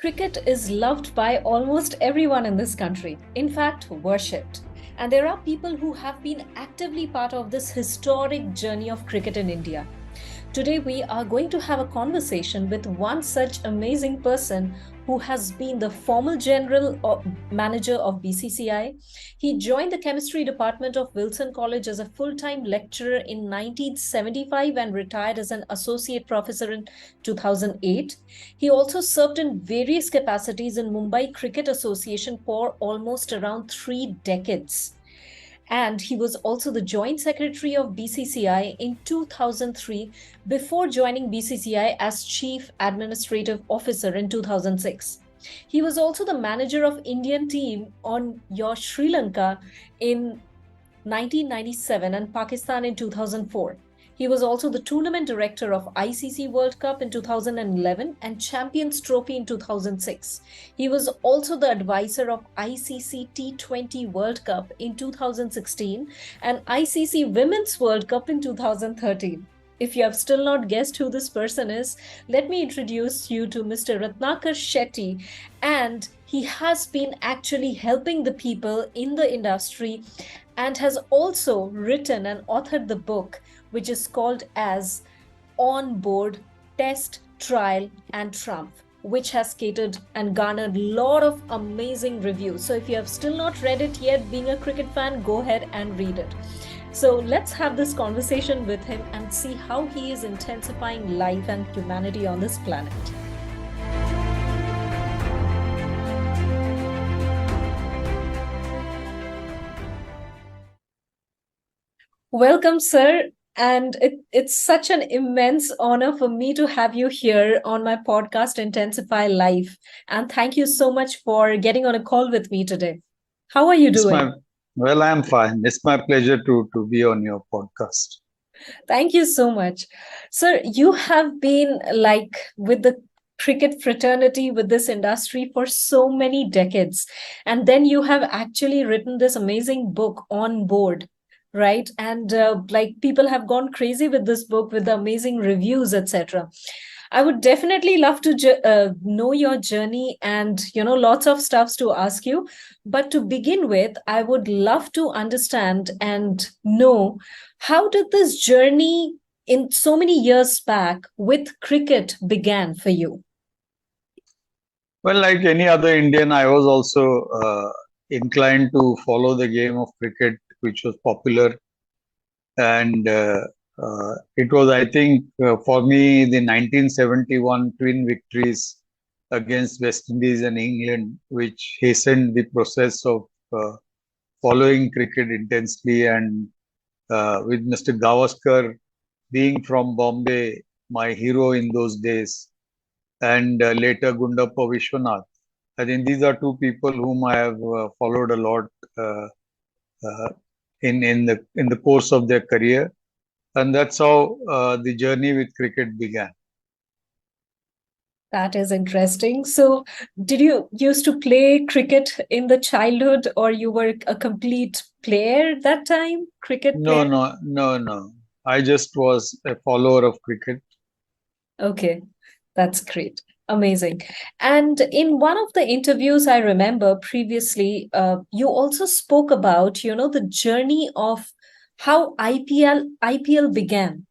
Cricket is loved by almost everyone in this country, in fact, worshipped. And there are people who have been actively part of this historic journey of cricket in India. Today, we are going to have a conversation with one such amazing person who has been the former manager of BCCI. He joined the chemistry department of Wilson College as a full time lecturer in 1975 and retired as an associate professor in 2008. He also served in various capacities in Mumbai Cricket Association for almost around 3 decades. And he was also the Joint Secretary of BCCI in 2003 before joining BCCI as Chief Administrative Officer in 2006. He was also the manager of Indian team on your Sri Lanka in 1997 and Pakistan in 2004. He was also the tournament director of ICC World Cup in 2011 and Champions Trophy in 2006. He was also the advisor of ICC T20 World Cup in 2016 and ICC Women's World Cup in 2013. If you have still not guessed who this person is, let me introduce you to Mr. Ratnakar Shetty. And he has been actually helping the people in the industry and has also written and authored the book which is called as On Board, Test, Trial and Triumph, which has catered and garnered a lot of amazing reviews. So if you have still not read it yet, being a cricket fan, go ahead and read it. So let's have this conversation with him and see how he is intensifying life and humanity on this planet. Welcome, sir. And it's such an immense honor for me to have you here on my podcast, Intensify Life. And thank you so much for getting on a call with me today. How are you doing? Well, I'm fine. It's my pleasure to be on your podcast. Thank you so much. Sir, you have been like with the cricket fraternity, with this industry for so many decades. And then you have actually written this amazing book, On Board, right? And like people have gone crazy with this book with the amazing reviews, etc. I would definitely love to know your journey and lots of stuffs to ask you. But to begin with, I would love to understand and know how did this journey in so many years back with cricket began for you? Well, like any other Indian, I was also inclined to follow the game of cricket, which was popular. And it was, I think, for me, the 1971 twin victories against West Indies and England, which hastened the process of following cricket intensely. And with Mr. Gavaskar being from Bombay, my hero in those days, and later Gundappa Vishwanath. I think these are two people whom I have followed a lot uh, uh, in the course of their career, and that's how the journey with cricket began. That is interesting. So, did you used to play cricket in the childhood, or you were a complete player that time, cricket No, player? no, no, no. I just was a follower of cricket. Okay, that's great. Amazing. And in one of the interviews I remember previously, you also spoke about, the journey of how IPL began.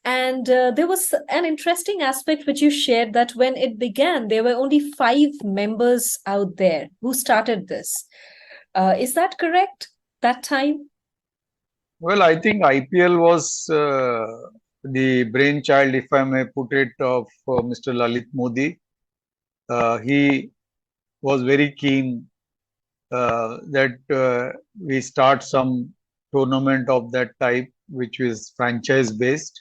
And there was an interesting aspect which you shared that when it began, there were only 5 members out there who started this. Is that correct? That time? Well, I think IPL was the brainchild, if I may put it, of Mr. Lalit Modi. He was very keen that we start some tournament of that type, which is franchise based.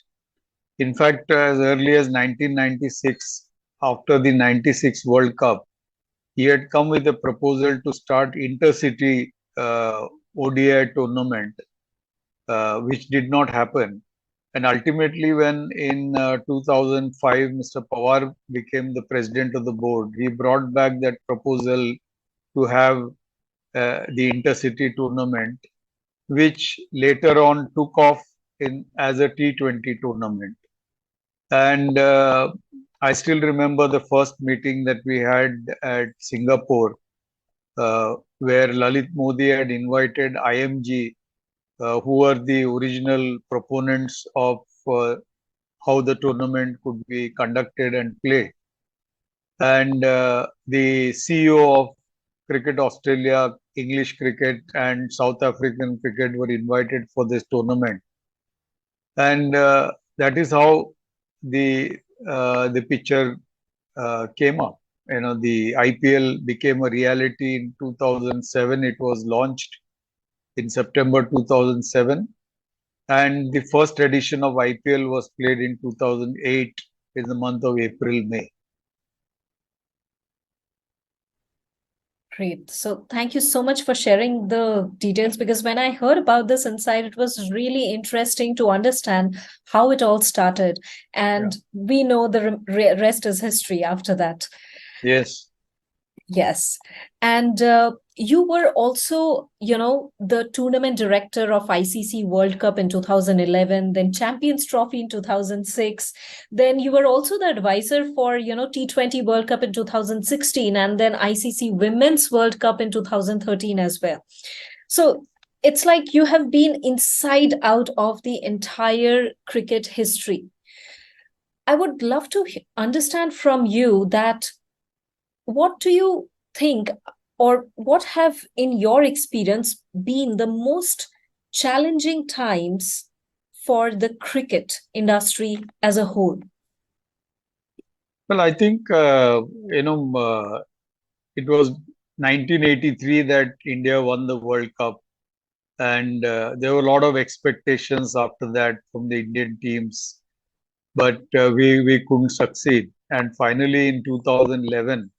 In fact, as early as 1996, after the 96 World Cup, he had come with a proposal to start intercity ODI tournament, which did not happen. And ultimately, when in 2005 Mr. Pawar became the president of the board, he brought back that proposal to have the intercity tournament, which later on took off in as a T20 tournament. And I still remember the first meeting that we had at Singapore, where Lalit Modi had invited IMG, who were the original proponents of how the tournament could be conducted and played. And the CEO of Cricket Australia, English cricket, and South African cricket were invited for this tournament. And that is how the picture came up. You know, the IPL became a reality in 2007. It was launched in September 2007, and the first edition of IPL was played in 2008 in the month of April, May. Great. So thank you so much for sharing the details, because when I heard about this insight, it was really interesting to understand how it all started. And we know the rest is history after that. Yes. Yes. And you were also, the tournament director of ICC World Cup in 2011, then Champions Trophy in 2006. Then you were also the advisor for, T20 World Cup in 2016, and then ICC Women's World Cup in 2013 as well. So it's like you have been inside out of the entire cricket history. I would love to understand from you that what do you think, or what have in your experience been the most challenging times for the cricket industry as a whole? Well, I think, it was 1983 that India won the World Cup. And there were a lot of expectations after that from the Indian teams, but we couldn't succeed. And finally, in 2011,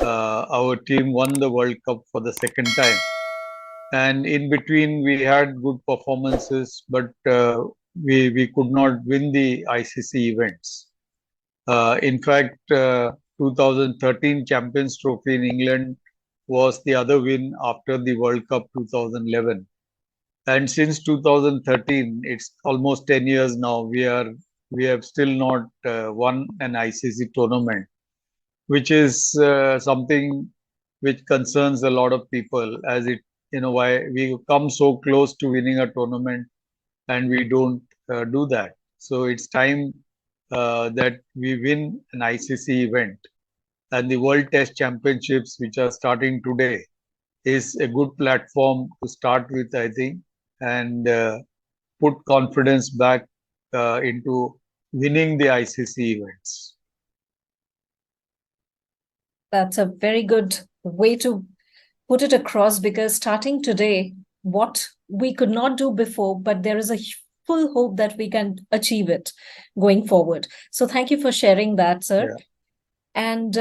our team won the World Cup for the second time. And in between, we had good performances, but we could not win the ICC events. In fact, 2013 Champions Trophy in England was the other win after the World Cup 2011. And since 2013, it's almost 10 years now, we have still not won an ICC tournament, which is something which concerns a lot of people, as it, why we come so close to winning a tournament and we don't do that. So it's time that we win an ICC event. And the World Test Championships, which are starting today, is a good platform to start with, I think, and put confidence back into winning the ICC events. That's a very good way to put it across, because starting today, what we could not do before, but there is a full hope that we can achieve it going forward. So thank you for sharing that, sir. Yeah. And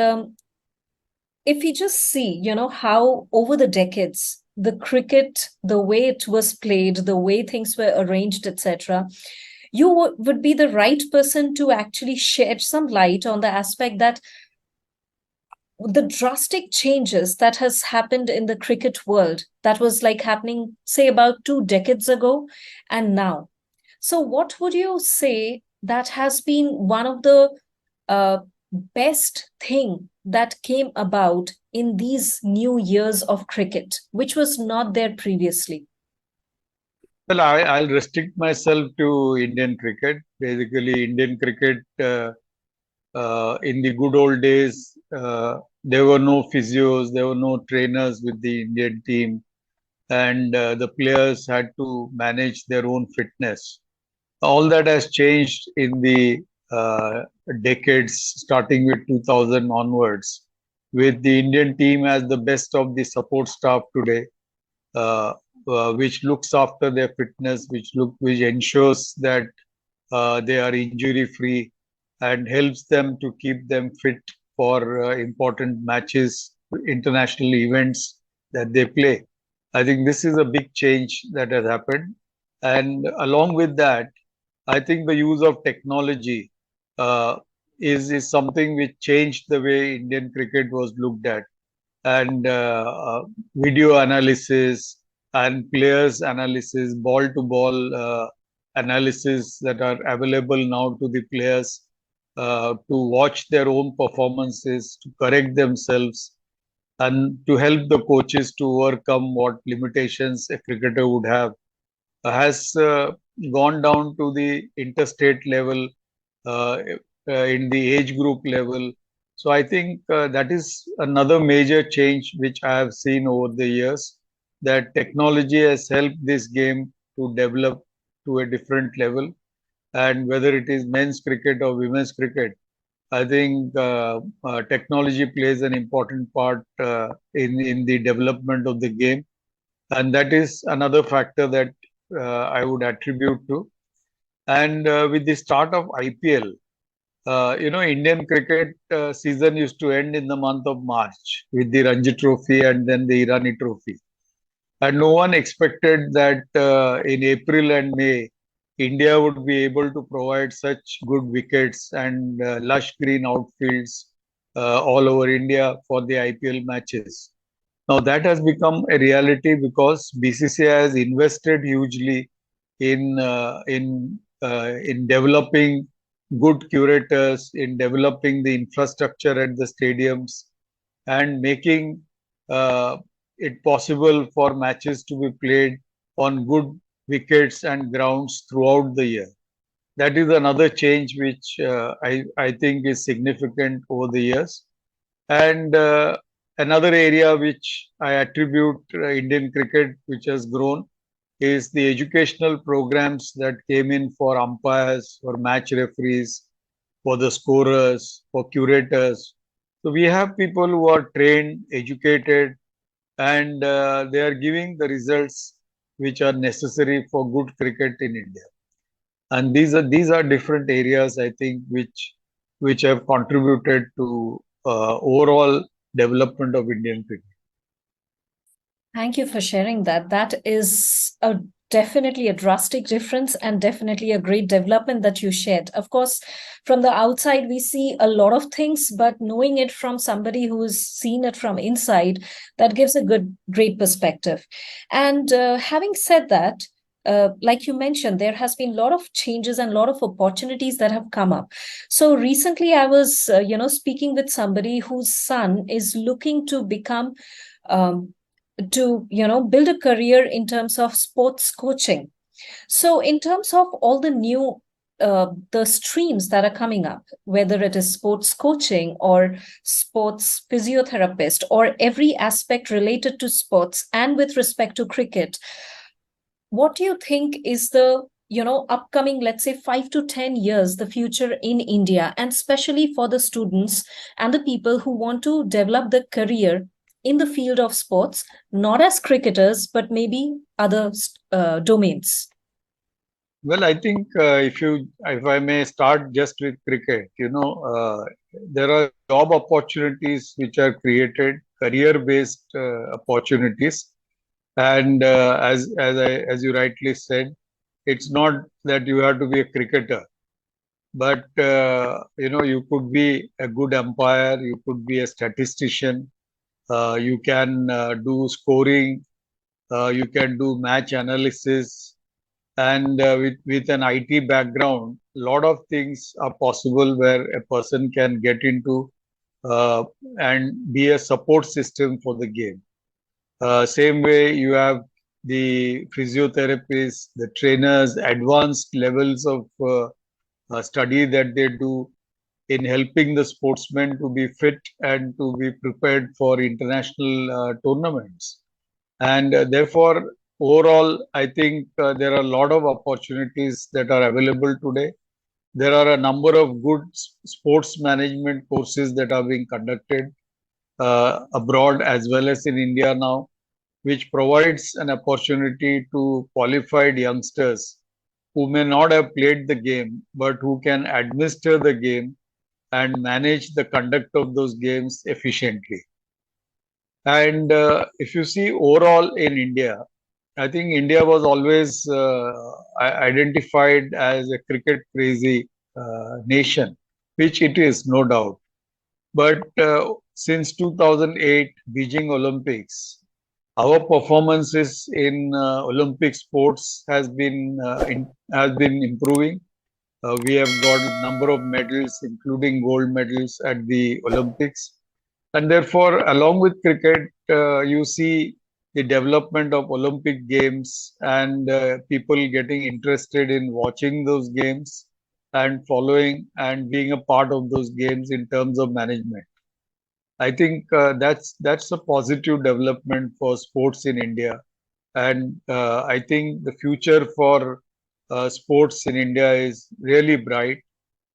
if we just see, how over the decades, the cricket, the way it was played, the way things were arranged, etc., you would be the right person to actually shed some light on the aspect that the drastic changes that has happened in the cricket world, that was like happening, say, about 2 decades ago and now. So what would you say that has been one of the best thing that came about in these new years of cricket, which was not there previously? Well, I'll restrict myself to Indian cricket. Basically, Indian cricket, in the good old days, there were no physios, there were no trainers with the Indian team, and the players had to manage their own fitness. All that has changed in the decades, starting with 2000 onwards, with the Indian team as the best of the support staff today, which looks after their fitness, which ensures that they are injury free and helps them to keep them fit for important matches, international events that they play. I think this is a big change that has happened. And along with that, I think the use of technology is something which changed the way Indian cricket was looked at. And video analysis and players analysis, ball to ball analysis that are available now to the players to watch their own performances, to correct themselves, and to help the coaches to overcome what limitations a cricketer would have, has gone down to the interstate level, uh, in the age group level. So I think that is another major change which I have seen over the years, that technology has helped this game to develop to a different level. And whether it is men's cricket or women's cricket, I think technology plays an important part in the development of the game. And that is another factor that I would attribute to. And with the start of IPL, Indian cricket season used to end in the month of March with the Ranji Trophy and then the Irani Trophy. And no one expected that in April and May, India would be able to provide such good wickets and lush green outfields all over India for the IPL matches. Now that has become a reality because BCCI has invested hugely in developing good curators, in developing the infrastructure at the stadiums, and making uh, it possible for matches to be played on good wickets and grounds throughout the year. That is another change which I think is significant over the years. And another area which I attribute Indian cricket, which has grown, is the educational programs that came in for umpires, for match referees, for the scorers, for curators. So we have people who are trained, educated, and they are giving the results which are necessary for good cricket in India. And these are different areas, I think, which have contributed to overall development of Indian cricket. Thank you for sharing that. That is a definitely a drastic difference and definitely a great development that you shared. Of course, from the outside, we see a lot of things, but knowing it from somebody who's seen it from inside, that gives a great perspective. And having said that, like you mentioned, there has been a lot of changes and a lot of opportunities that have come up. So recently, I was, speaking with somebody whose son is looking to become um, build a career in terms of sports coaching. So in terms of all the new the streams that are coming up, whether it is sports coaching or sports physiotherapist or every aspect related to sports and with respect to cricket, what do you think is the upcoming, let's say, 5 to 10 years, the future in India, and especially for the students and the people who want to develop the career in the field of sports, not as cricketers but maybe other domains? Well, I think if I may start just with cricket, there are job opportunities which are created, career-based opportunities, and as you rightly said, it's not that you have to be a cricketer, but you could be a good umpire, you could be a statistician, you can do scoring, you can do match analysis, and with an IT background, a lot of things are possible where a person can get into uh, and be a support system for the game. Same way, you have the physiotherapists, the trainers, advanced levels of study that they do in helping the sportsmen to be fit and to be prepared for international tournaments. And therefore, overall, I think there are a lot of opportunities that are available today. There are a number of good sports management courses that are being conducted abroad as well as in India now, which provides an opportunity to qualified youngsters who may not have played the game, but who can administer the game and manage the conduct of those games efficiently. And if you see overall in India, I think India was always identified as a cricket crazy nation, which it is, no doubt. But since 2008 Beijing Olympics, our performances in Olympic sports has been improving. We have got a number of medals, including gold medals at the Olympics. And therefore, along with cricket, you see the development of Olympic games and people getting interested in watching those games and following and being a part of those games in terms of management. I think that's a positive development for sports in India, and I think the future for sports in India is really bright,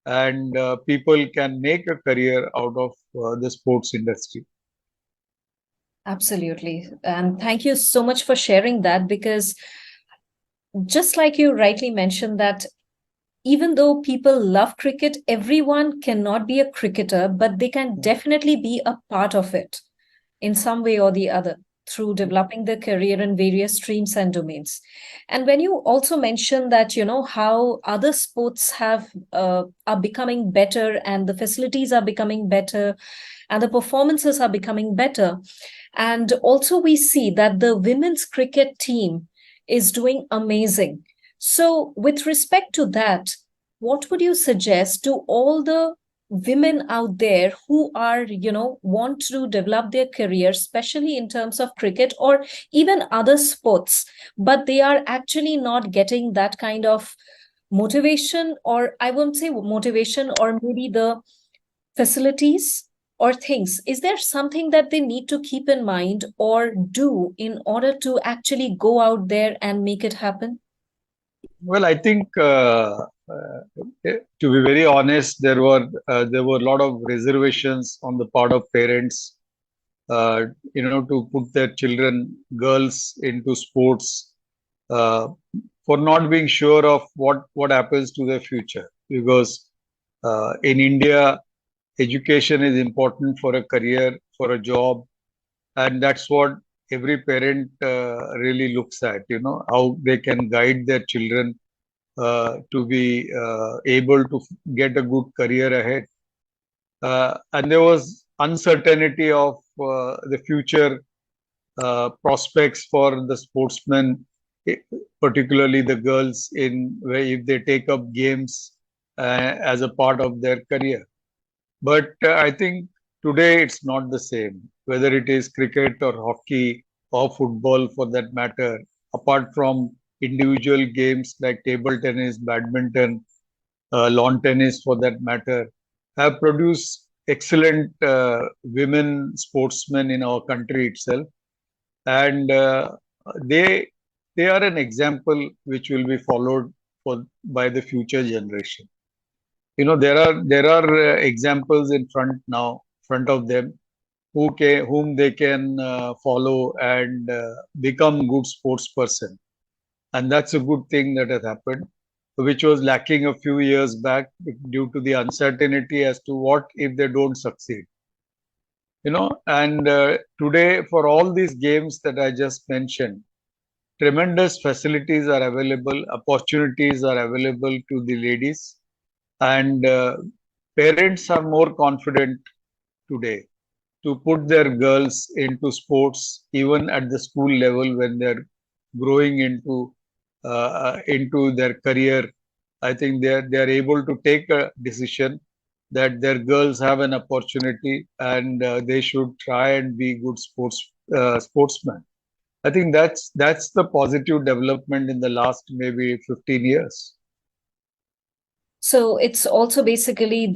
and people can make a career out of the sports industry. Absolutely. And thank you so much for sharing that, because just like you rightly mentioned, that even though people love cricket, everyone cannot be a cricketer, but they can definitely be a part of it in some way or the other through developing their career in various streams and domains. And when you also mention that, how other sports are becoming better, and the facilities are becoming better, and the performances are becoming better, and also we see that the women's cricket team is doing amazing. So with respect to that, what would you suggest to all the women out there who are, want to develop their career, especially in terms of cricket or even other sports, but they are actually not getting that kind of motivation, or I won't say motivation, or maybe the facilities or things? Is there something that they need to keep in mind or do in order to actually go out there and make it happen? Well, I think to be very honest, there were a lot of reservations on the part of parents, to put their children, girls, into sports, uh, for not being sure of what happens to their future. Because in India, education is important for a career, for a job, and that's what every parent really looks at. How they can guide their children to be able to get a good career ahead. And there was uncertainty of the future prospects for the sportsmen, eh, particularly the girls, in where if they take up games as a part of their career. But I think today it's not the same, whether it is cricket or hockey or football for that matter, apart from individual games like table tennis, badminton, lawn tennis for that matter, have produced excellent women sportsmen in our country itself. And they they are an example which will be followed by the future generation. There are examples in front of them, whom they can follow and become good sports person. And that's a good thing that has happened, which was lacking a few years back due to the uncertainty as to what if they don't succeed. And today, for all these games that I just mentioned, tremendous facilities are available, opportunities are available to the ladies, and parents are more confident today to put their girls into sports, even at the school level when they're growing into their career. I think they are able to take a decision that their girls have an opportunity, and they should try and be good sportsmen. I think that's the positive development in the last maybe 15 years. So it's also basically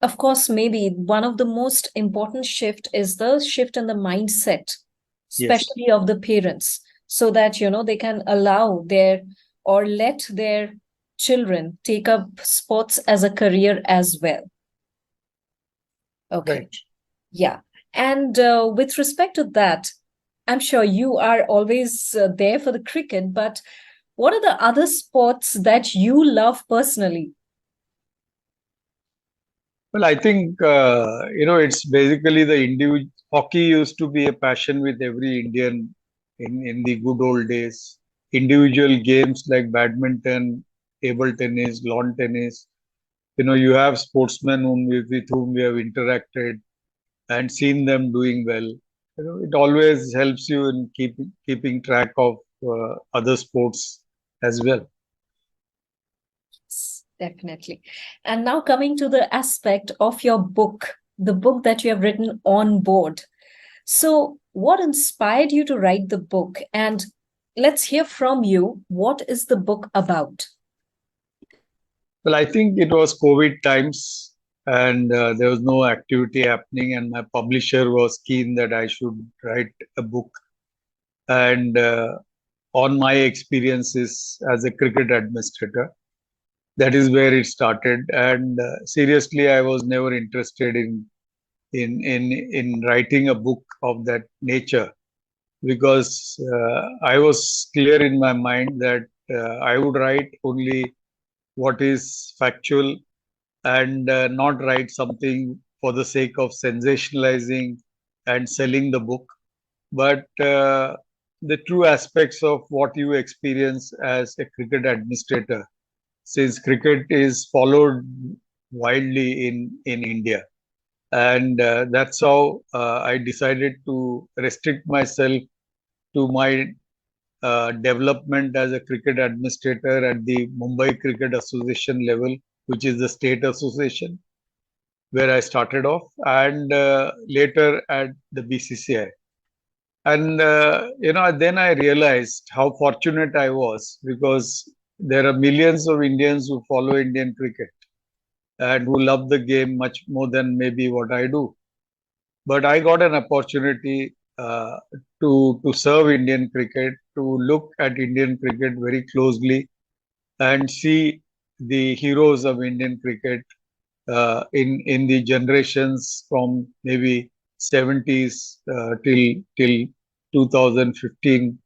of course, maybe one of the most important shift is the shift in the mindset, Yes, especially of the parents, so that, they can allow their or let their children take up sports as a career as well. Okay. right. Yeah. And with respect to that, I'm sure you are always there for the cricket, but what are the other sports that you love personally? Well, I think it's basically the individual. Hockey used to be a passion with every Indian in the good old days. Individual games like badminton, table tennis, lawn tennis. You have sportsmen with whom we have interacted and seen them doing well. It always helps you in keeping track of other sports as well. Definitely. And now coming to the aspect of your book, the book that you have written on board. So, what inspired you to write the book? And let's hear from you. What is the book about? Well, I think it was COVID times and there was no activity happening, and my publisher was keen that I should write a book. And on my experiences as a cricket administrator, that is where it started. And seriously, I was never interested in writing a book of that nature, because I was clear in my mind that I would write only what is factual, and not write something for the sake of sensationalizing and selling the book, but the true aspects of what you experience as a cricket administrator, since cricket is followed widely in India. And that's how I decided to restrict myself to my development as a cricket administrator at the Mumbai Cricket Association level, which is the state association where I started off, and later at the BCCI. And then I realized how fortunate I was, because there are millions of Indians who follow Indian cricket and who love the game much more than maybe what I do. But I got an opportunity to serve Indian cricket, to look at Indian cricket very closely and see the heroes of Indian cricket in the generations from maybe 70s till 2015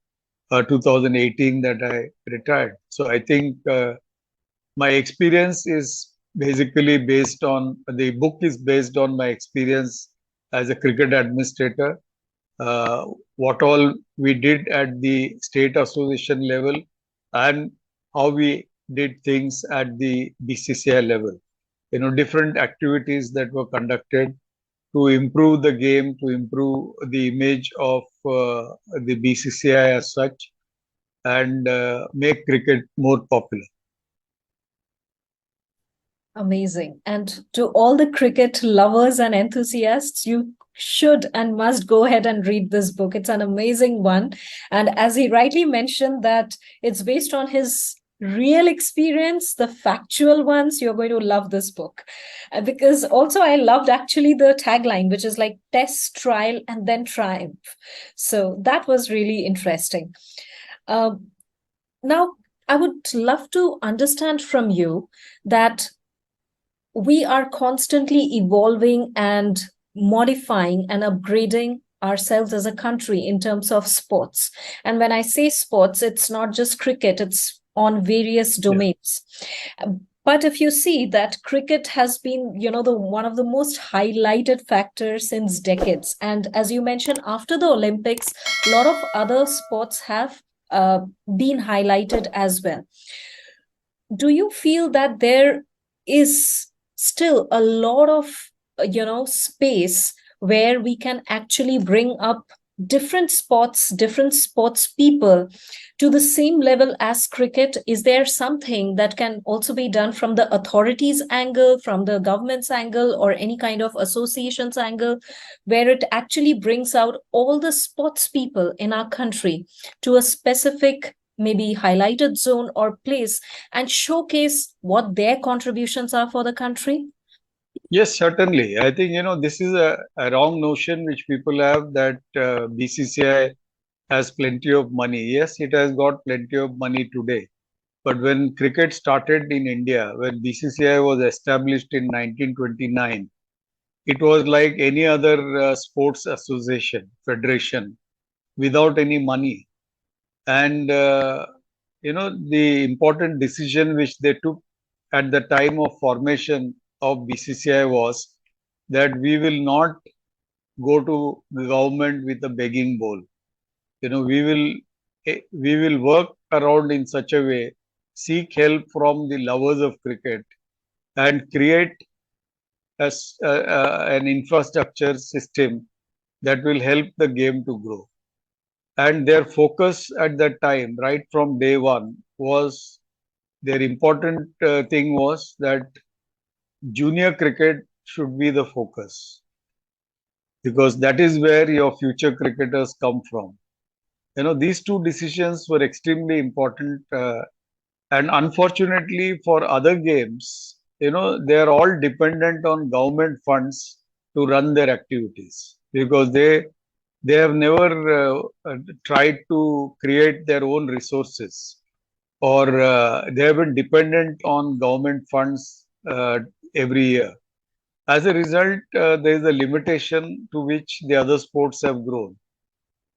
2018 that I retired. So I think my experience is basically based on, the book is based on my experience as a cricket administrator, uh, what all we did at the state association level, and how we did things at the BCCI level. Different activities that were conducted to improve the game, to improve the image of the BCCI as such, and make cricket more popular. Amazing. And to all the cricket lovers and enthusiasts, you should and must go ahead and read this book. It's an amazing one. And as he rightly mentioned, that it's based on his real experience, the factual ones, you're going to love this book. Because also, I loved actually the tagline, which is like test, trial, and then triumph. So that was really interesting. Now, I would love to understand from you that we are constantly evolving and modifying and upgrading ourselves as a country in terms of sports. And when I say sports, it's not just cricket, it's on various domains. Yeah. But if you see that cricket has been, the one of the most highlighted factors since decades. And as you mentioned, after the Olympics, a lot of other sports have been highlighted as well. Do you feel that there is still a lot of space where we can actually bring up different sports people to the same level as cricket? Is there something that can also be done from the authorities angle, from the government's angle, or any kind of associations angle, where it actually brings out all the sports people in our country to a specific, maybe highlighted zone or place, and showcase what their contributions are for the country? Yes, certainly. I think, this is a wrong notion which people have, that BCCI has plenty of money. Yes, it has got plenty of money today. But when cricket started in India, when BCCI was established in 1929, it was like any other sports association, federation, without any money. And, the important decision which they took at the time of formation of BCCI was that we will not go to the government with a begging bowl. We will work around in such a way, seek help from the lovers of cricket, and create an infrastructure system that will help the game to grow. And their focus at that time, right from day one, was their important thing was that junior cricket should be the focus, because that is where your future cricketers come from. These two decisions were extremely important. And unfortunately, for other games, they are all dependent on government funds to run their activities, because they have never tried to create their own resources, or they have been dependent on government funds every year. As a result, there is a limitation to which the other sports have grown.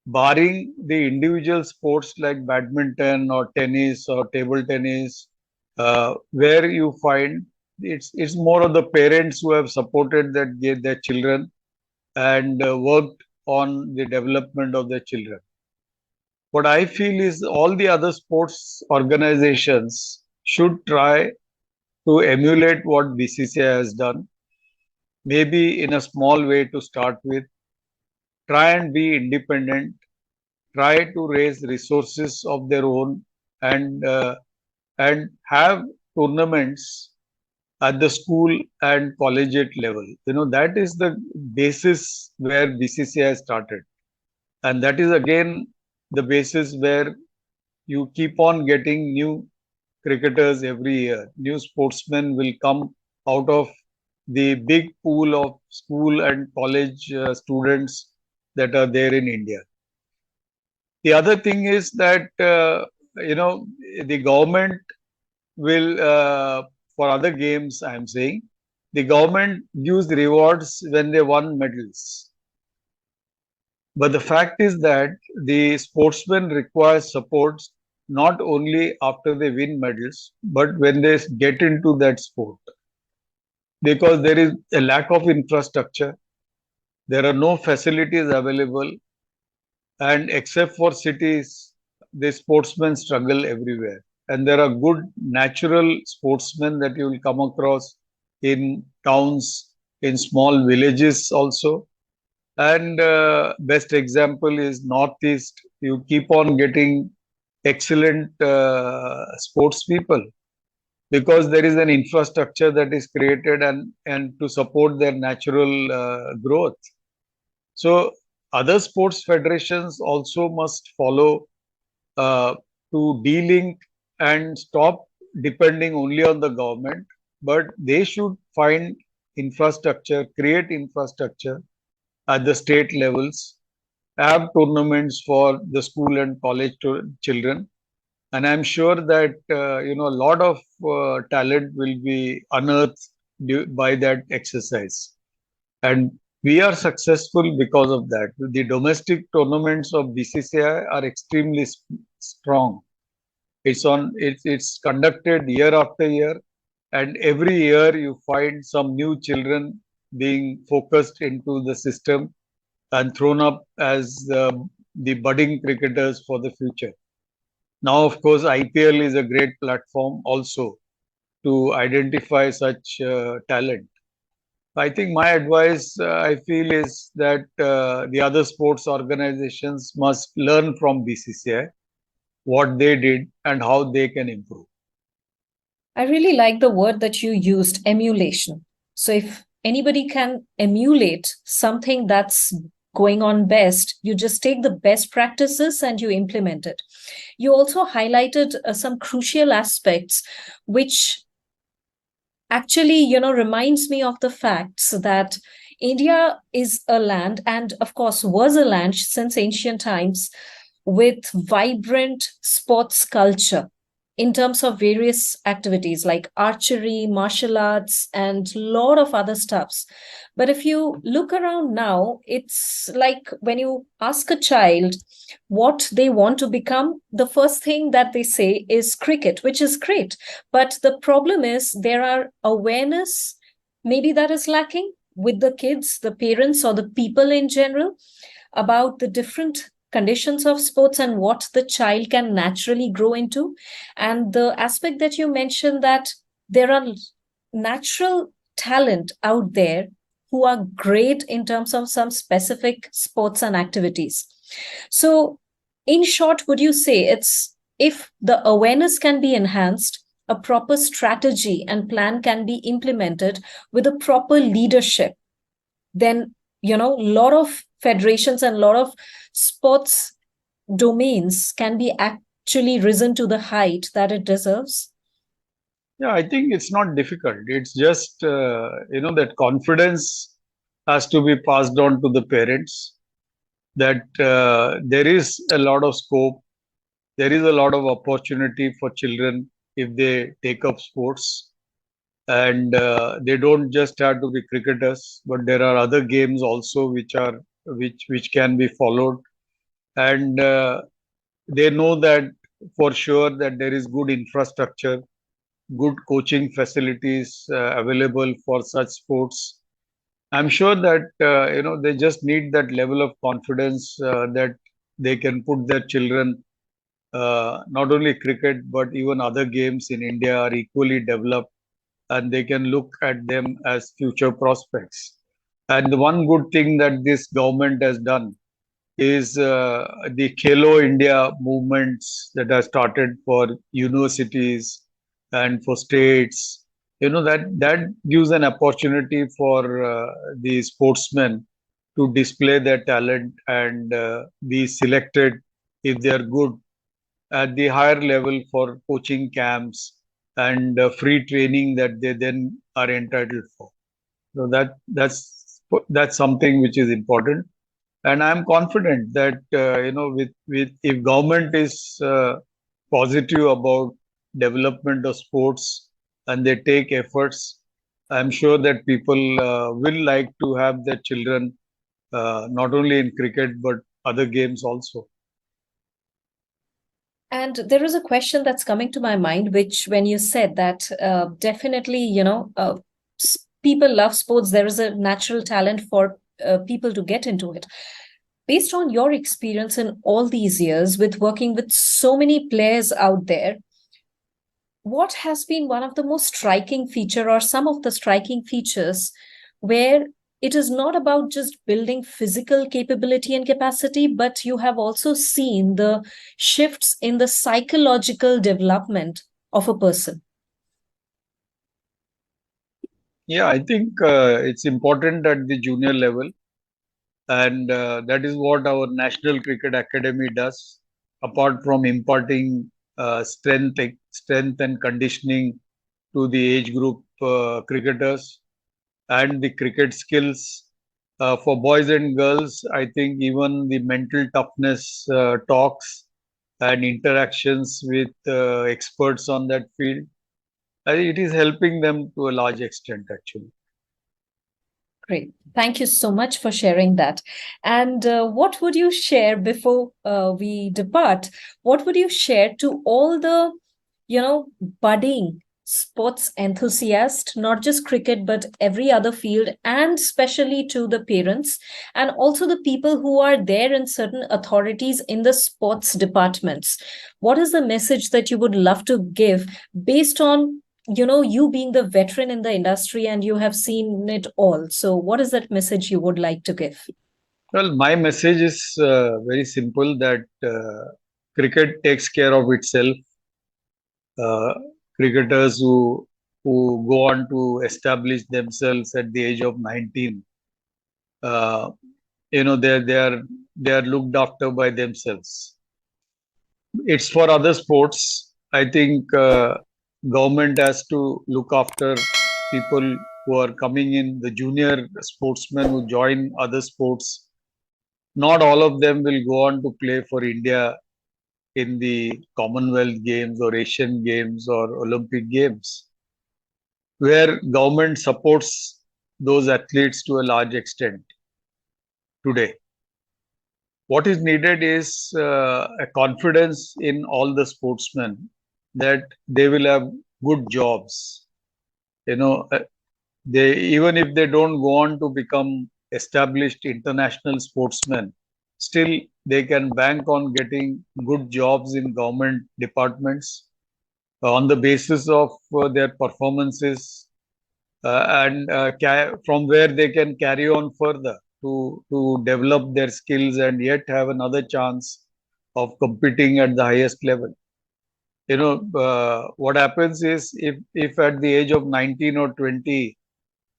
Barring the individual sports like badminton or tennis or table tennis, where you find it's more of the parents who have supported their children and worked on the development of their children. What I feel is all the other sports organizations should try to emulate what BCCI has done, maybe in a small way to start with. Try and be independent, try to raise resources of their own, and have tournaments at the school and collegiate level. That is the basis where BCCI started, and that is again the basis where you keep on getting new cricketers every year. New sportsmen will come out of the big pool of school and college students that are there in India. The other thing is that the government will, for other games, I am saying, the government gives rewards when they won medals. But the fact is that the sportsmen require support not only after they win medals, but when they get into that sport. Because there is a lack of infrastructure, there are no facilities available, and except for cities, the sportsmen struggle everywhere. And there are good natural sportsmen that you will come across in towns, in small villages also. And best example is Northeast. You keep on getting excellent sports people, because there is an infrastructure that is created and to support their natural growth. So other sports federations also must follow to de-link and stop depending only on the government, but they should find infrastructure, create infrastructure at the state levels, have tournaments for the school and college children, and I'm sure that a lot of talent will be unearthed by that exercise, and we are successful because of that. The domestic tournaments of BCCI are extremely strong. It's conducted year after year, and every year you find some new children being focused into the system and thrown up as the budding cricketers for the future. Now, of course, IPL is a great platform also to identify such talent. I think my advice, I feel, is that the other sports organizations must learn from BCCI what they did and how they can improve. I really like the word that you used, emulation. So if anybody can emulate something that's going on best, you just take the best practices and you implement it. You also highlighted some crucial aspects, which actually, reminds me of the facts that India is a land, and of course was a land since ancient times, with vibrant sports culture in terms of various activities like archery, martial arts, and a lot of other stuffs. But if you look around now, it's like when you ask a child what they want to become, the first thing that they say is cricket, which is great. But the problem is there are awareness, maybe that is lacking with the kids, the parents, or the people in general about the different conditions of sports and what the child can naturally grow into. And the aspect that you mentioned, that there are natural talent out there who are great in terms of some specific sports and activities. So in short, would you say it's, if the awareness can be enhanced, a proper strategy and plan can be implemented with a proper leadership, then, a lot of federations and a lot of sports domains can be actually risen to the height that it deserves? Yeah, I think it's not difficult. It's just, that confidence has to be passed on to the parents, that there is a lot of scope, there is a lot of opportunity for children if they take up sports. And they don't just have to be cricketers, but there are other games also which can be followed. And they know that for sure that there is good infrastructure, good coaching facilities available for such sports. I'm sure that they just need that level of confidence that they can put their children, not only cricket but even other games in India are equally developed, and they can look at them as future prospects. And the one good thing that this government has done is the Khelo India movements that are started for universities and for states. That gives an opportunity for the sportsmen to display their talent and be selected if they are good at the higher level for coaching camps and free training that they then are entitled for. So that's something which is important, and I'm confident that with if government is positive about development of sports and they take efforts, I'm sure that people will like to have their children not only in cricket but other games also. And there is a question that's coming to my mind, which when you said that definitely, people love sports, there is a natural talent for people to get into it. Based on your experience in all these years with working with so many players out there, what has been one of the most striking feature or some of the striking features where it is not about just building physical capability and capacity, but you have also seen the shifts in the psychological development of a person? Yeah, I think it's important at the junior level, and that is what our National Cricket Academy does. Apart from imparting strength and conditioning to the age group cricketers and the cricket skills for boys and girls, I think even the mental toughness talks and interactions with experts on that field, I think it is helping them to a large extent actually. Great. Thank you so much for sharing that. And what would you share before we depart? What would you share to all the, budding sports enthusiasts, not just cricket, but every other field, and especially to the parents and also the people who are there in certain authorities in the sports departments? What is the message that you would love to give based on you being the veteran in the industry and you have seen it all? So what is that message you would like to give? Well, my message is very simple, that cricket takes care of itself. Uh, Cricketers who go on to establish themselves at the age of 19, uh, they are looked after by themselves. It's for other sports. I think government has to look after people who are coming in, the junior sportsmen who join other sports. Not all of them will go on to play for India in the Commonwealth Games or Asian Games or Olympic Games, where government supports those athletes to a large extent today. What is needed is a confidence in all the sportsmen that they will have good jobs. They, even if they don't go on to become established international sportsmen, still they can bank on getting good jobs in government departments on the basis of their performances, and from where they can carry on further to develop their skills and yet have another chance of competing at the highest level. What happens is if at the age of 19 or 20,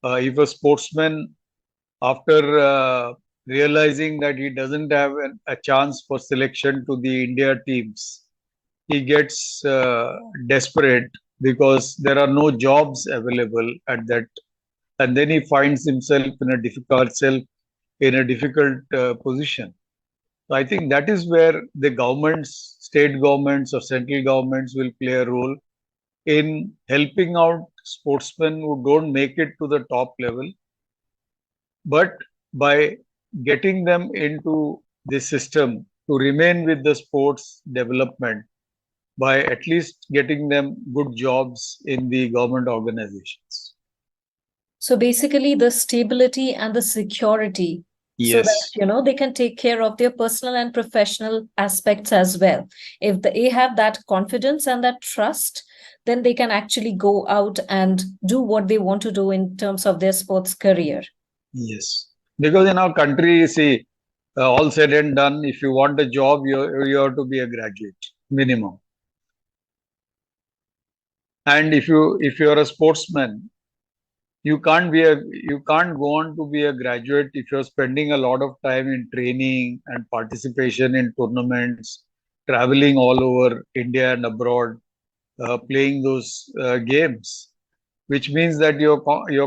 if a sportsman, after realizing that he doesn't have a chance for selection to the India teams, he gets desperate because there are no jobs available at that, and then he finds himself in a difficult position. So I think that is where the governments, state governments or central governments will play a role in helping out sportsmen who don't make it to the top level, but by getting them into the system to remain with the sports development, by at least getting them good jobs in the government organizations. So basically, the stability and the security, so Yes. that they can take care of their personal and professional aspects as well. If they have that confidence and that trust, then they can actually go out and do what they want to do in terms of their sports career. Yes. Because in our country, you see, all said and done, if you want a job, you have to be a graduate minimum. And if you are a sportsman, you can't go on to be a graduate if you're spending a lot of time in training and participation in tournaments, traveling all over India and abroad, playing those games, which means that you're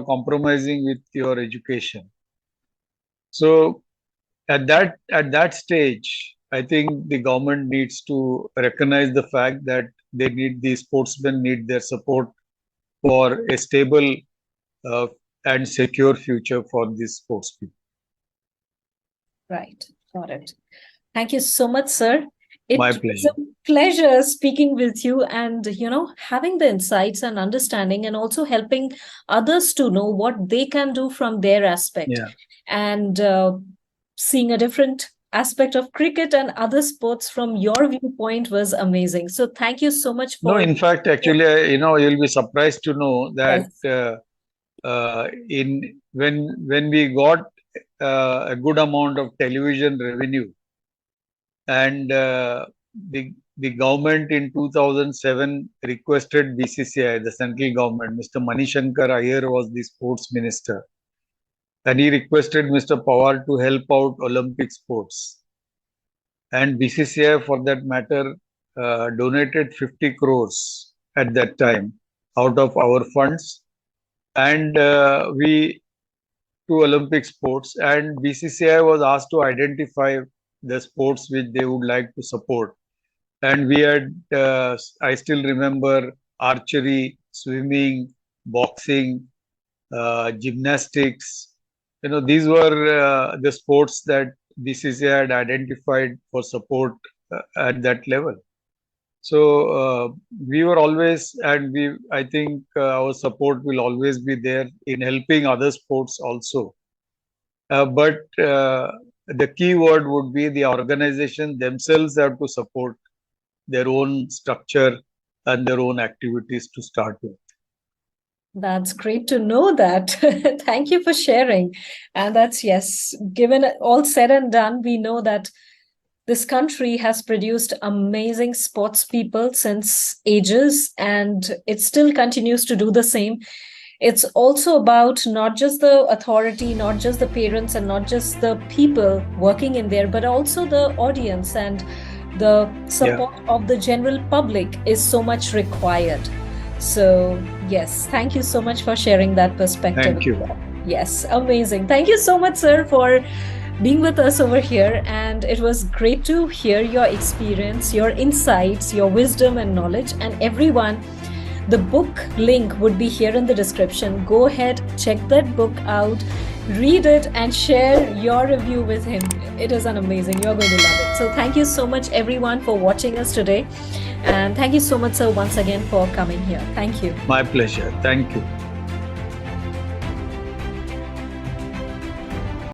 compromising with your education. So at that stage, I think the government needs to recognize the fact that the sportsmen need their support for a stable and secure future for these sports people. Right. Got it. Thank you so much, sir. My It was pleasure. a pleasure speaking with you and, having the insights and understanding and also helping others to know what they can do from their aspect. Yeah. And seeing a different aspect of cricket and other sports from your viewpoint was amazing. So thank you so much for... No, in fact, actually, you'll be surprised to know that Yes. When we got a good amount of television revenue, and the government in 2007 requested BCCI, the central government, Mr. Manishankar Iyer was the sports minister, and he requested Mr. Pawar to help out Olympic sports. And BCCI, for that matter, donated 50 crores at that time out of our funds, and to Olympic sports. And BCCI was asked to identify the sports which they would like to support. And we had, I still remember, archery, swimming, boxing, gymnastics. These were the sports that BCCI had identified for support at that level. So we were always, and I think our support will always be there in helping other sports also. But the key word would be the organization themselves have to support their own structure and their own activities to start with. That's great to know that. Thank you for sharing. And that's, yes, given all said and done, we know that this country has produced amazing sports people since ages, and it still continues to do the same. It's also about not just the authority, not just the parents, and not just the people working in there, but also the audience, and the support of the general public is so much required. So, yes, thank you so much for sharing that perspective. Thank you. Yes, amazing. Thank you so much, sir, for being with us over here. And it was great to hear your experience, your insights, your wisdom and knowledge. And everyone, the book link would be here in the description. Go ahead, check that book out, read it, and share your review with him. It is an amazing. You're going to love it. So thank you so much, everyone, for watching us today. And thank you so much, sir, once again for coming here. Thank you. My pleasure. Thank you.